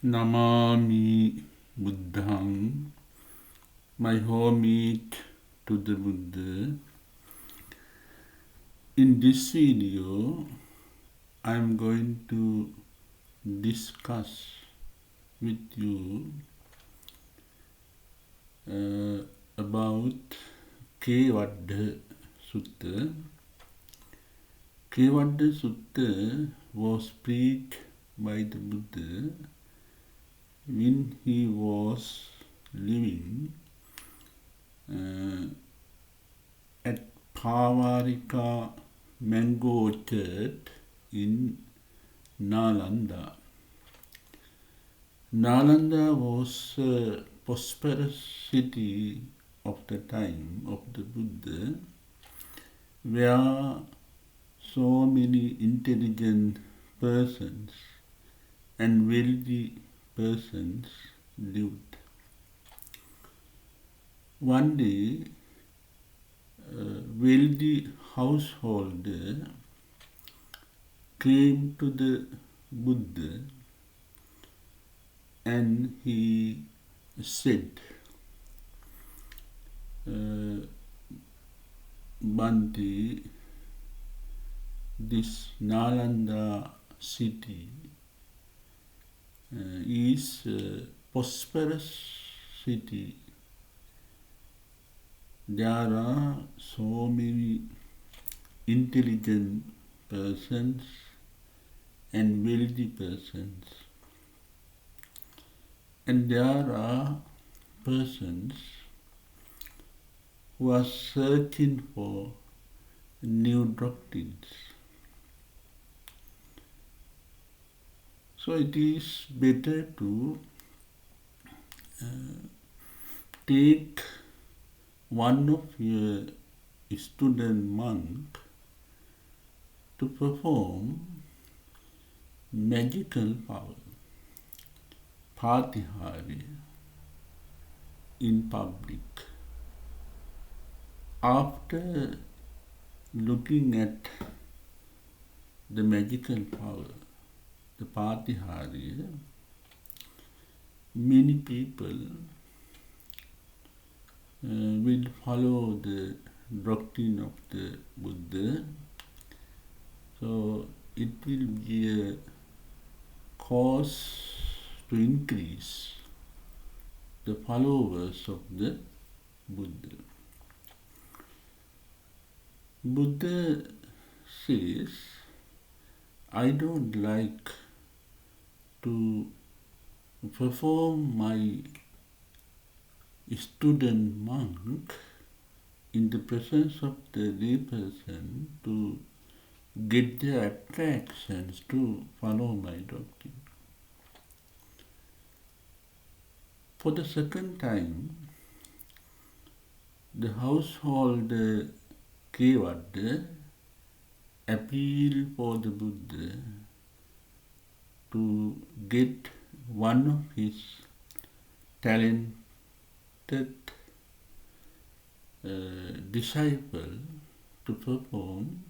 Namami Buddhang, my homage to the Buddha. In this video, I am going to discuss with you about Kevaddhasutta. Kevaddhasutta was preached by the Buddha when he was living at Pavarika Mango Orchard in Nalanda. Nalanda was a prosperous city of the time of the Buddha, where so many intelligent persons and wealthy persons lived. One day, a wealthy householder came to the Buddha and he said, Bhante, this Nalanda city is a prosperous city. There are so many intelligent persons and wealthy persons, and there are persons who are searching for new doctrines. So it is better to take one of your student monk to perform magical power, patihari, in public. After looking at the magical power, the patihari, many people will follow the doctrine of the Buddha. So it will be a cause to increase the followers of the Buddha. Buddha says, I don't like to perform my student monk in the presence of the lay person to get their attractions to follow my doctrine. For the second time, the householder Kevaddha appealed for the Buddha to get one of his talented disciple to perform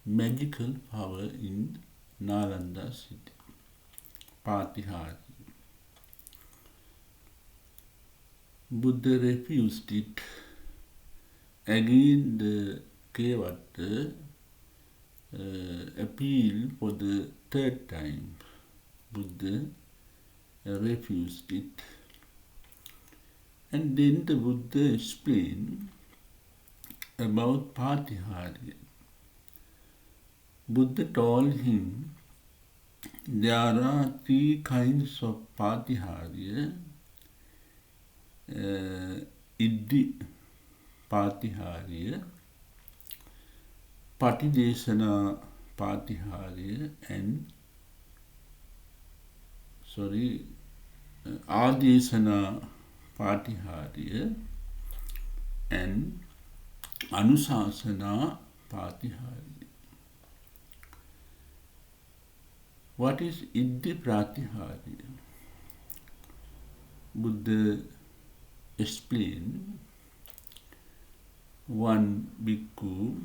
magical power in Nalanda city, patihari. Buddha refused it. Again the Kevaddha appealed for the third time. Buddha refused it. And then the Buddha explained about patihari. Buddha told him there are three kinds of patihari. Iddhi patihari, patidesana patihari, and adesana patihari and anusasana patihari. What is Iddhi pratihari? Buddha explained, one bhikkhu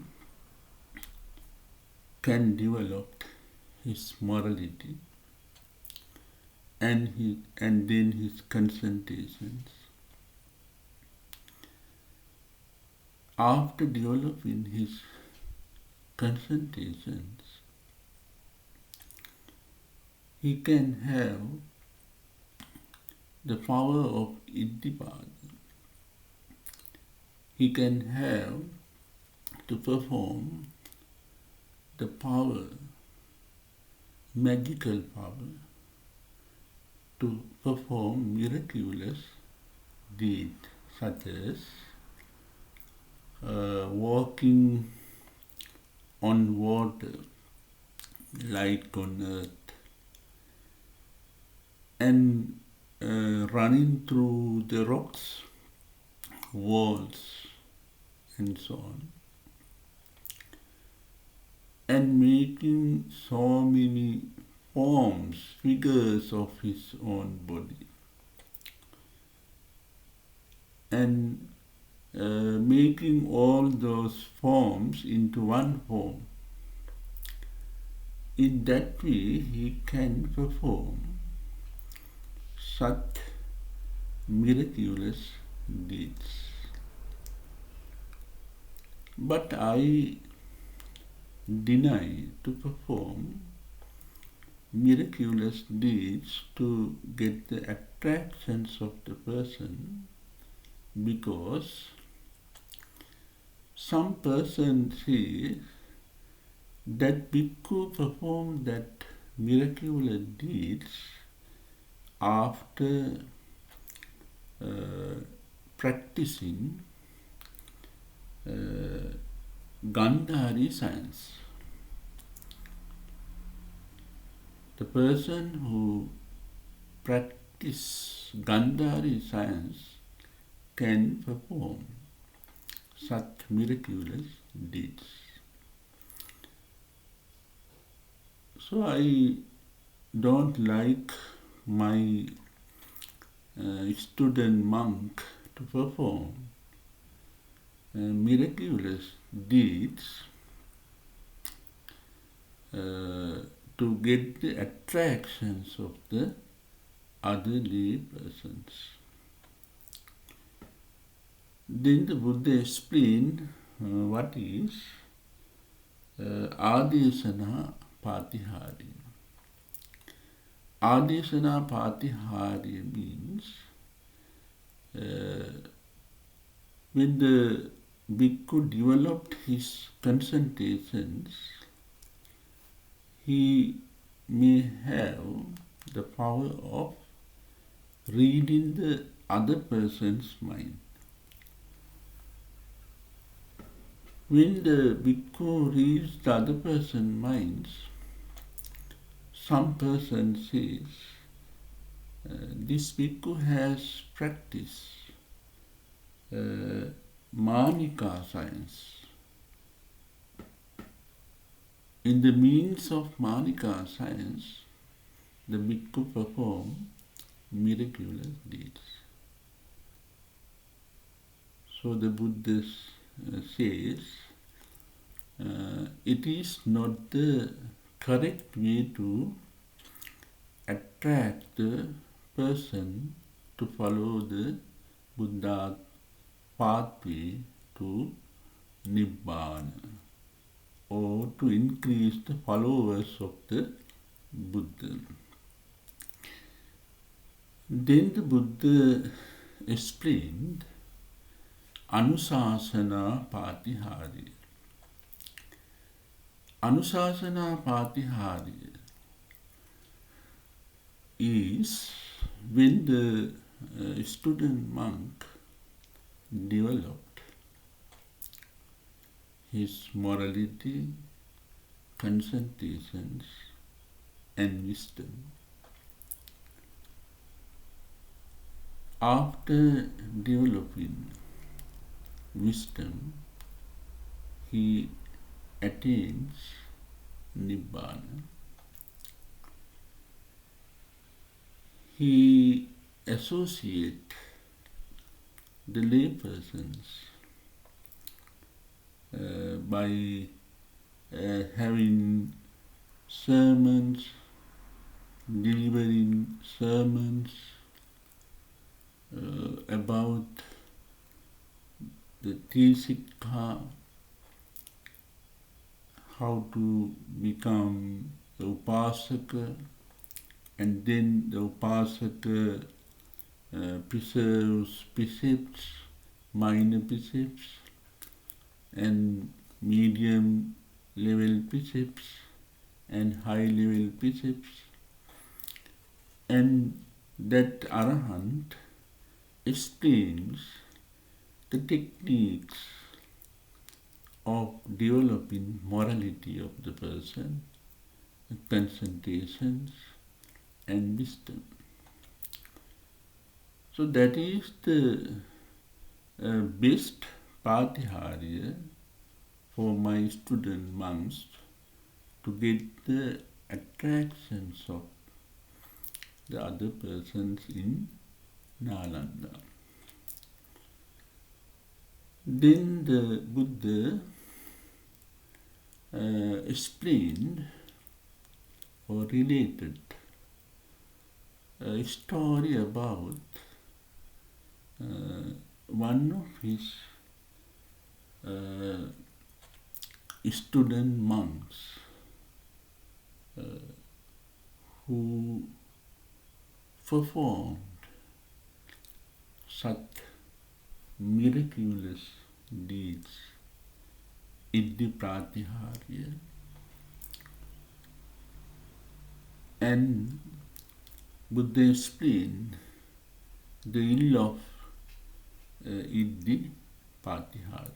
can develop his morality and then his concentrations. After developing his concentrations, he can have the power of Iddhipada. He can have to perform the power, magical power, to perform miraculous deeds such as walking on water, like on earth, and running through the rocks, walls, and so on, and making so many forms, figures of his own body, and making all those forms into one form. In that way, he can perform such miraculous deeds. But I deny to perform miraculous deeds to get the attractions of the person, because some person says that bhikkhu performed that miraculous deeds after practicing Gandhari science. The person who practices Gandhari science can perform such miraculous deeds. So I don't like my student monk to perform miraculous deeds to get the attractions of the other lay persons. Then the Buddha explained what is Adesana Patiharya. Adesana Patiharya means when the bhikkhu developed his concentrations, he may have the power of reading the other person's mind. When the bhikkhu reads the other person's minds, some person says, this bhikkhu has practiced Manika science. In the means of Manika science, the bhikkhu perform miraculous deeds. So the Buddha says, it is not the correct way to attract the person to follow the Buddha pathway to Nibbana, or to increase the followers of the Buddha. Then the Buddha explained Anusasana Patiharya. Anusasana Patiharya is when the student monk developed his morality, concentrations, and wisdom. After developing wisdom, he attains Nibbana. He associates the lay persons by having sermons, delivering sermons about the Tisikha, how to become the Upasaka, and then the Upasaka preserves precepts, minor precepts, and medium level precepts, and high level precepts, and that arahant explains the techniques of developing morality of the person, concentrations, and wisdom. So that is the best patiharya for my student monks to get the attractions of the other persons in Nalanda. Then the Buddha explained or related a story about one of his student monks who performed such miraculous deeds in the Pratiharya, and Buddha explained the ill of Iddhi Patiharya.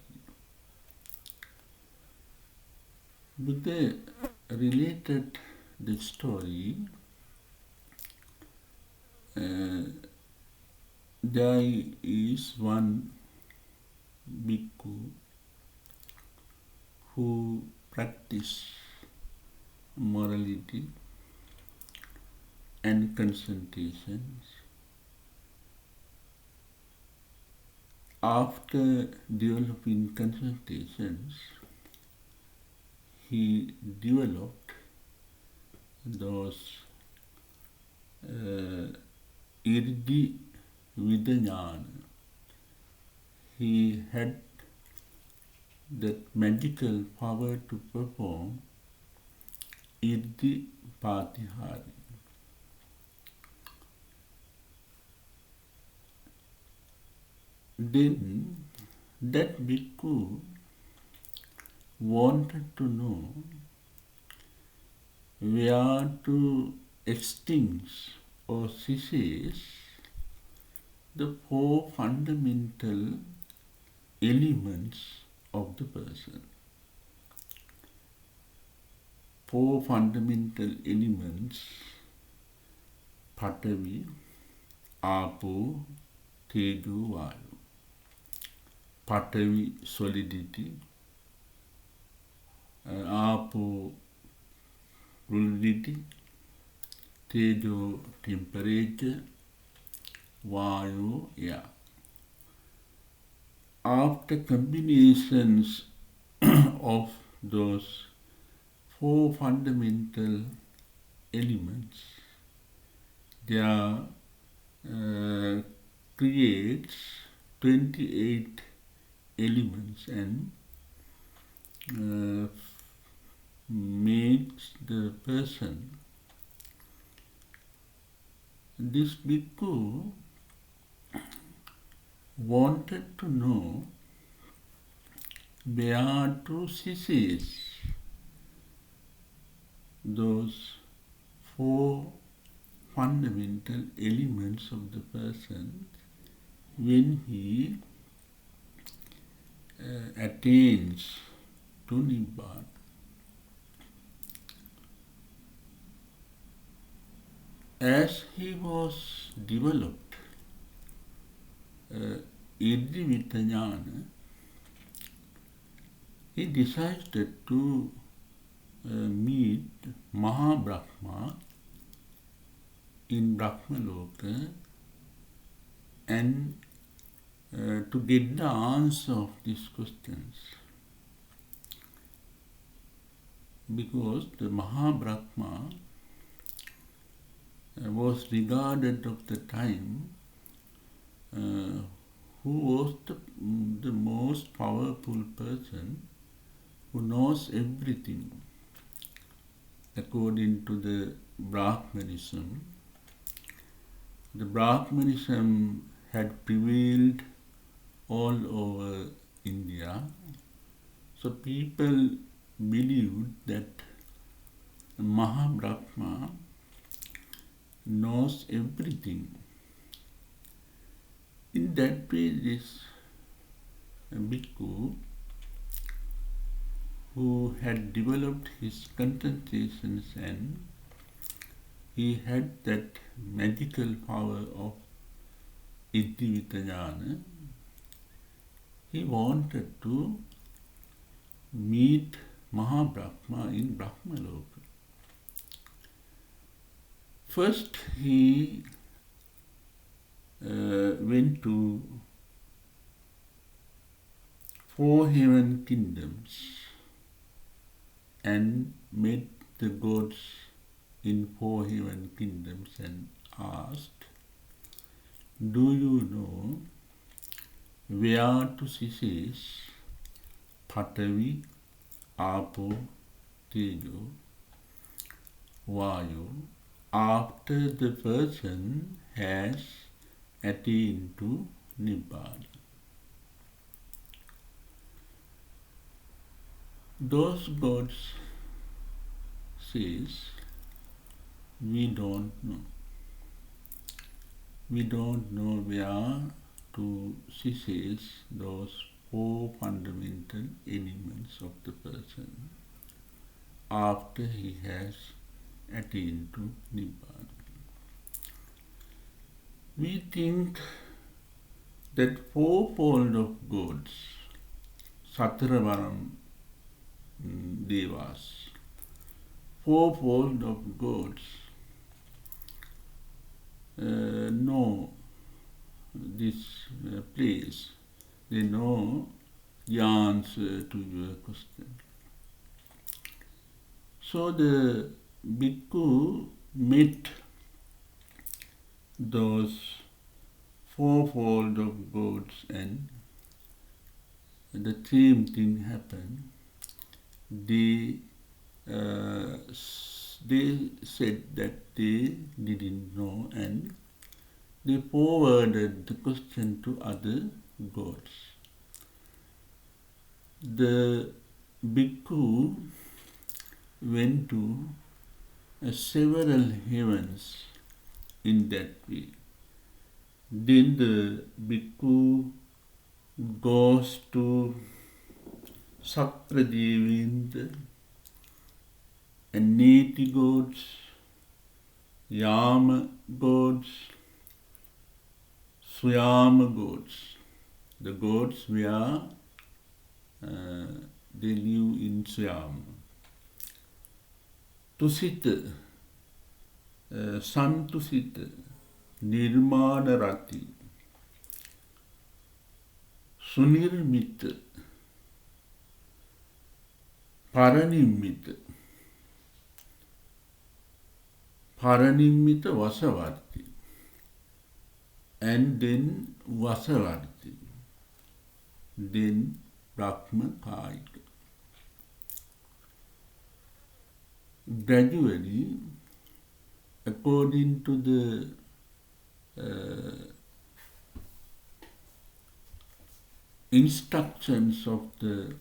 Buddha related the story. There is one bhikkhu who practiced morality and concentrations. After developing concentrations, he developed those irdhi vidanyana. He had that magical power to perform iddhi patiharya. Then that bhikkhu wanted to know where to extinct or cease the four fundamental elements of the person. Four fundamental elements: Patavi, Apo, Tejo, Vayu. Patavi, solidity; Apo, fluidity; Tejo, temperature; Vayu, air. After combinations of those four fundamental elements, there creates 28 elements and makes the person. This bhikkhu wanted to know where to cease those four fundamental elements of the person when he attains to Nibbana. As he was developed Iddhi Vitanyana, he decided to meet Mahabrahma in Brahmaloka and to get the answer of these questions. Because the Mahabrahma was regarded of the time who was the most powerful person who knows everything. According to the Brahmanism had prevailed all over India. So people believed that Mahabrahma knows everything. In that way, this bhikkhu who had developed his concentrations and he had that magical power of Iddhivita, he wanted to meet Mahabrahma in Brahmaloka. First he went to 4 heaven kingdoms and met the gods in 4 heaven kingdoms and asked, "Do you know where to cease Patavi, Apo, Tejo, Vayu after the person has attained to Nibbana?" Those gods says, we don't know. We don't know where to cease those 4 fundamental elements of the person after he has attained to Nibbana. We think that 4-fold of gods, Satravaram Devas, 4-fold of gods know this place. They know the answer to your question. So the bhikkhu met those 4-fold of gods and the same thing happened. They said that they didn't know and they forwarded the question to other gods. The bhikkhu went to several heavens in that way. Then the bhikkhu goes to Sapradevindra and Neti gods, Yama gods, Suyama gods, the gods where they live in Suyama. Tusita, Santusita, Nirmanarati, Sunirmita, Paranimita, Vasavarti, and then Vasavarti, then Brahmakayika. Gradually, according to the instructions of the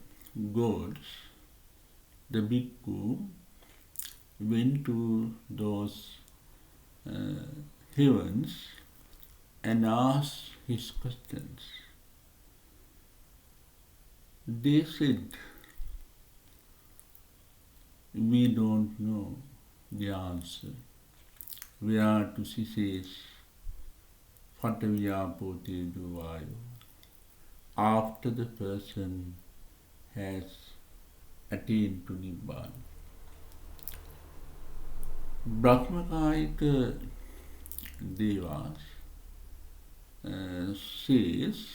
gods, the bhikkhu went to those heavens and asked his questions. They said, we don't know the answer. Where to cease Pataviyapo Tejo Vayu after the person has attained to Nibbana. Brahmakayika Devas says,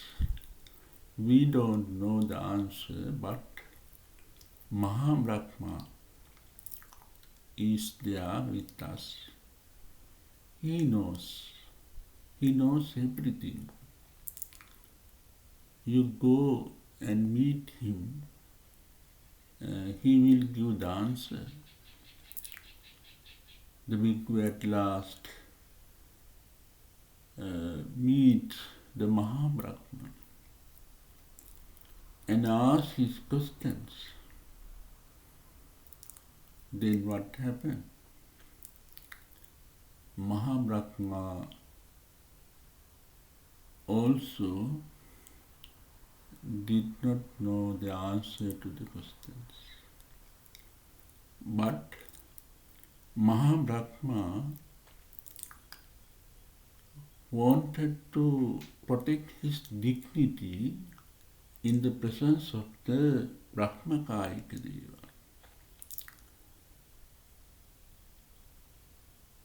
we don't know the answer, but Mahabrahma is there with us. He knows. He knows everything. You go and meet him, he will give the answer. The bhikkhu at last meets the Mahabrahma and asks his questions. Then what happened? Mahabrahma also did not know the answer to the questions. But Mahabrahma wanted to protect his dignity in the presence of the Brahmakayika Deva.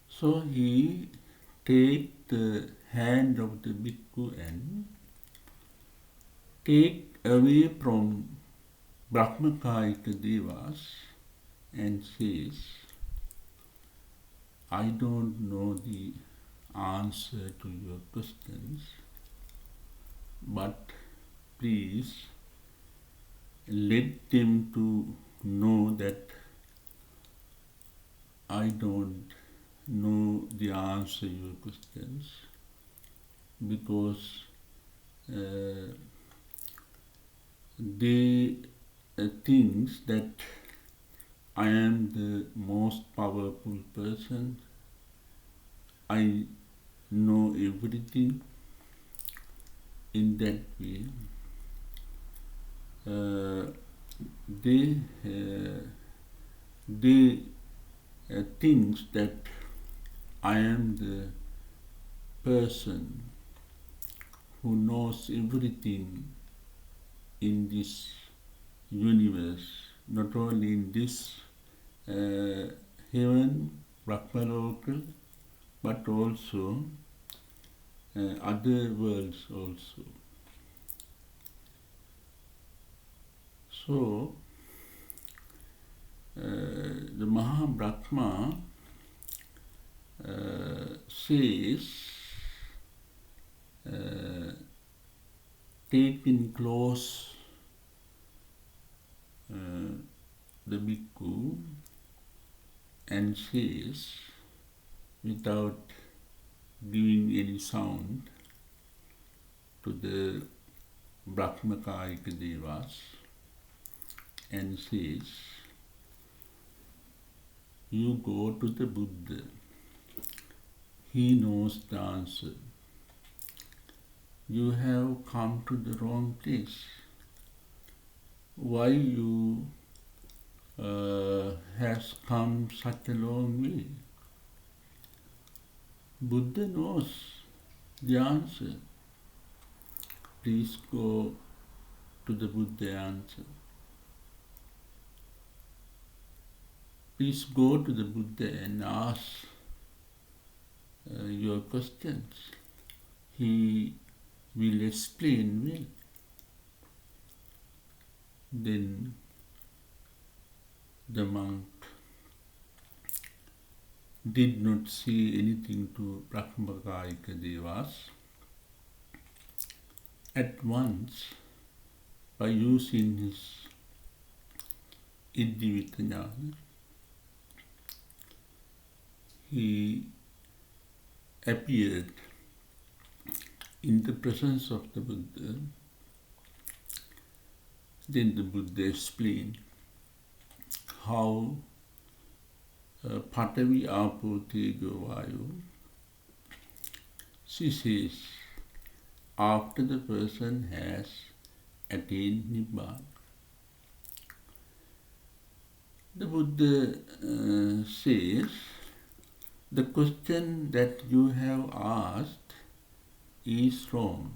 So he take the hand of the bhikkhu and take away from Brahmakayika Devas and says, I don't know the answer to your questions, but please let them to know that I don't know the answer to your questions, because they think that I am the most powerful person, I know everything. In that way, they think that I am the person who knows everything in this universe, not only in this heaven, Brahmaloka, but also other worlds also. So, the Mahabrahma says, taking close the bhikkhu and says, without giving any sound to the Brahmakayika Devas, and says, you go to the Buddha, he knows the answer. You have come to the wrong place. Why you has come such a long way? Buddha knows the answer. Please go to the Buddha answer. Please go to the Buddha and ask your questions. He will explain well. Then the monk did not say anything to Brahmakayika Devas. At once, by using his Iddhivita jnana, he appeared in the presence of the Buddha. Then the Buddha explained how Patavi Apo Tejo Vayu ceases after the person has attained Nibbana. The Buddha says, the question that you have asked is wrong.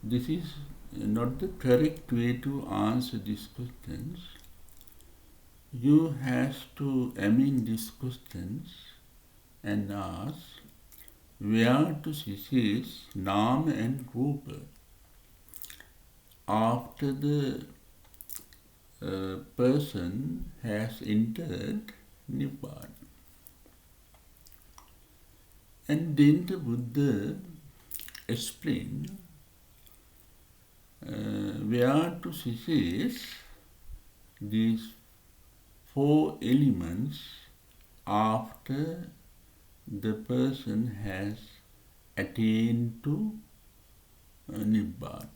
This is not the correct way to answer these questions. You have to amend these questions and ask, where to cease Nama and Rupa after the person has entered Nibbana. And then the Buddha explained where to cease these four elements after the person has attained to Nibbana.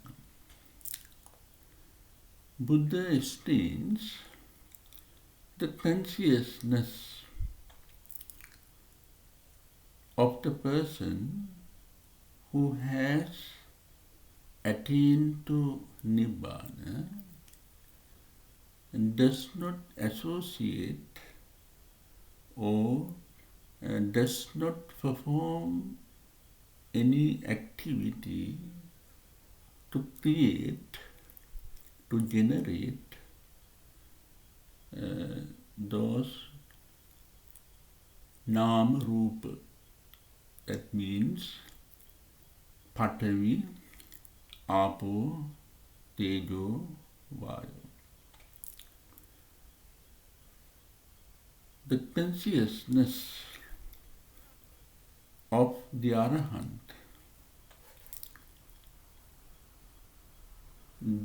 Buddha explains the consciousness of the person who has attained to Nibbana and does not associate or does not perform any activity to create, to generate those Nama Rupa. That means Patavi, Apo, Tejo, Vayu. The consciousness of the arahant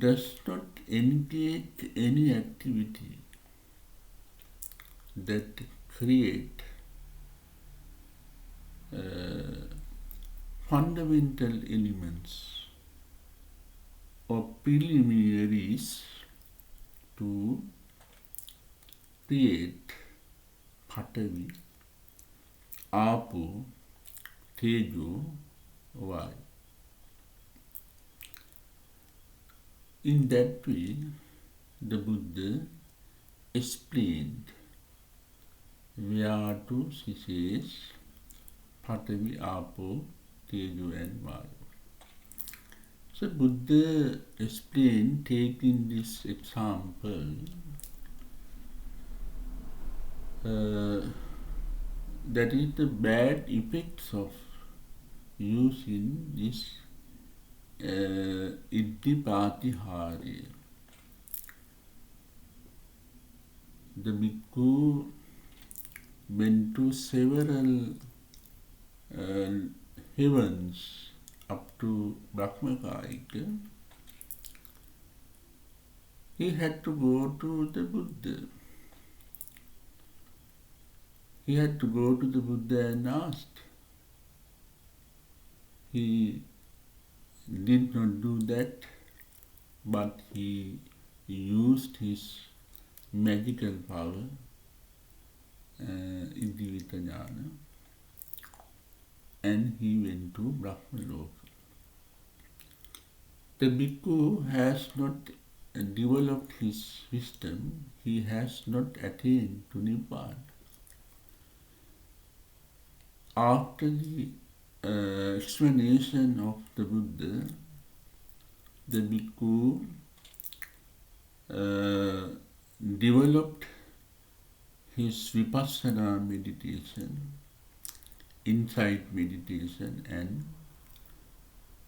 does not engage any activity that create fundamental elements or preliminaries to create Patavi, Apo, Tejo, Vayu. In that way, the Buddha explained where to cease Patavi, Apo, Tejo and Vayu. So Buddha explained, taking this example, that is the bad effects of using this Iddhipatihari. The bhikkhu went to several heavens up to Brahmakayika. He had to go to the Buddha. He had to go to the Buddha and asked. He did not do that, but he used his magical power, Iddhivita Jnana, and he went to Brahmaloka. The bhikkhu has not developed his wisdom, he has not attained to Nibbana. After the explanation of the Buddha, the bhikkhu developed his vipassana meditation, insight meditation, and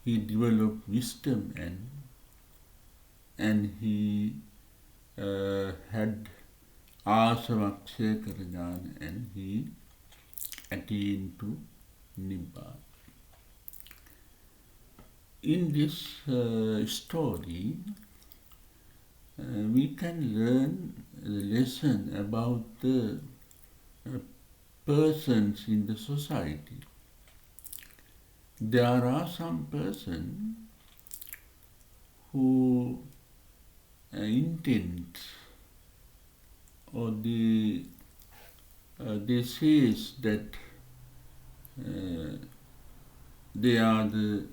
he developed wisdom and he had asavakshekara jnana and he attained to Nibbana. In this story, we can learn a lesson about the persons in the society. There are some persons who intend or they say that they are the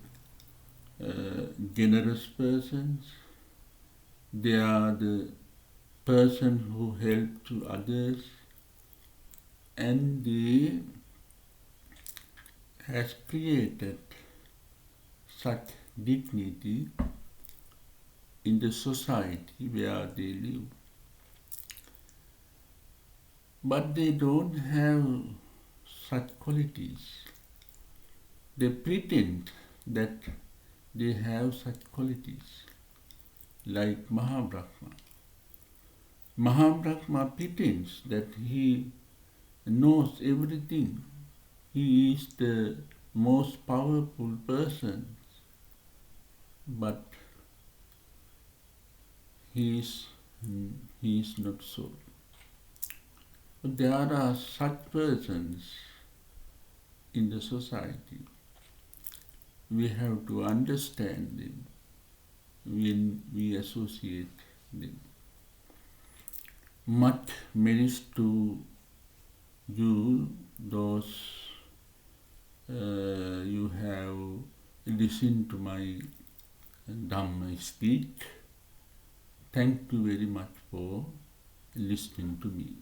generous persons, they are the person who help to others, and they has created such dignity in the society where they live. But they don't have such qualities. They pretend that they have such qualities, like Mahabrahma. Mahabrahma pretends that he knows everything He is the most powerful person, but he is not so. But there are such persons in the society. We have to understand them when we associate them. Much merits to you, those you have listened to my Dhamma speech. Thank you very much for listening to me.